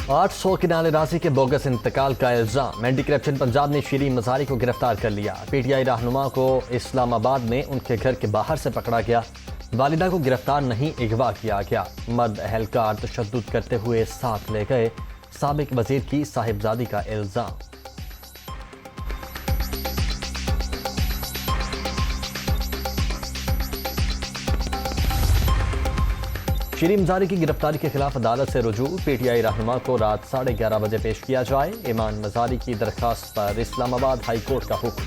800 کنالے رازی کے بوگس انتقال کا الزام۔ اینٹی کرپشن پنجاب نے شیریں مزاری کو گرفتار کر لیا۔ پی ٹی آئی رہنما کو اسلام آباد میں ان کے گھر کے باہر سے پکڑا گیا۔ والدہ کو گرفتار نہیں اغوا کیا گیا۔ مرد اہلکار تشدد کرتے ہوئے ساتھ لے گئے۔ سابق وزیر کی صاحبزادی کا الزام۔ شیریں مزاری کی گرفتاری کے خلاف عدالت سے رجوع۔ پی ٹی آئی رہنما کو رات 11:30 بجے پیش کیا جائے۔ ایمان مزاری کی درخواست پر اسلام آباد ہائی کورٹ کا حکم۔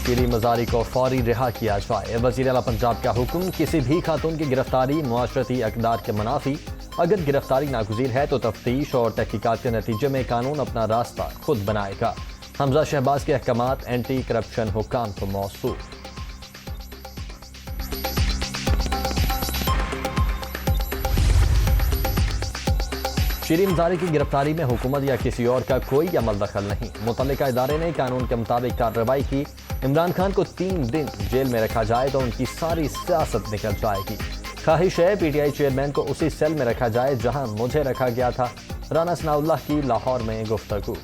شیریں مزاری کو فوری رہا کیا جائے۔ وزیر اعلیٰ پنجاب کا حکم۔ کسی بھی خاتون کی گرفتاری معاشرتی اقدار کے منافی۔ اگر گرفتاری ناگزیر ہے تو تفتیش اور تحقیقات کے نتیجے میں قانون اپنا راستہ خود بنائے گا۔ حمزہ شہباز کے احکامات اینٹی کرپشن حکام کو موصول۔ شیریں مزاری کی گرفتاری میں حکومت یا کسی اور کا کوئی عمل دخل نہیں۔ متعلقہ ادارے نے قانون کے مطابق کارروائی کی۔ عمران خان کو 3 دن جیل میں رکھا جائے تو ان کی ساری سیاست نکل جائے گی۔ خواہش ہے پی ٹی آئی چیئرمین کو اسی سیل میں رکھا جائے جہاں مجھے رکھا گیا تھا۔ رانا ثناء اللہ کی لاہور میں گفتگو۔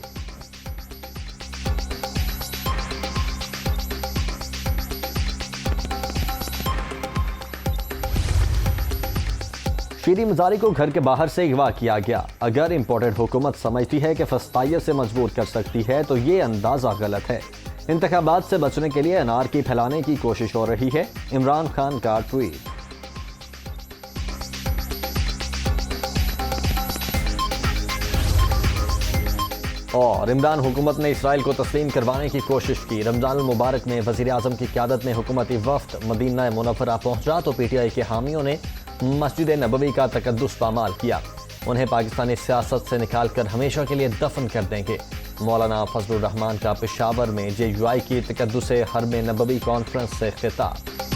شیریں مزاری کو گھر کے باہر سے اغوا کیا گیا۔ اگر امپورٹڈ حکومت سمجھتی ہے کہ فسطائیت سے مجبور کر سکتی ہے تو یہ اندازہ غلط ہے۔ انتخابات سے بچنے کے لیے انارکی پھیلانے کی کوشش ہو رہی ہے۔ عمران خان کا ٹویٹ۔ اور عمران حکومت نے اسرائیل کو تسلیم کروانے کی کوشش کی۔ رمضان المبارک میں وزیر اعظم کی قیادت میں حکومتی وفد مدینہ منورہ پہنچا تو پی ٹی آئی کے حامیوں نے مسجد نبوی کا تقدس پامال کیا۔ انہیں پاکستانی سیاست سے نکال کر ہمیشہ کے لیے دفن کر دیں گے۔ مولانا فضل الرحمان کا پشاور میں جے یو آئی کی تقدس حرم نبوی کانفرنس سے خطاب۔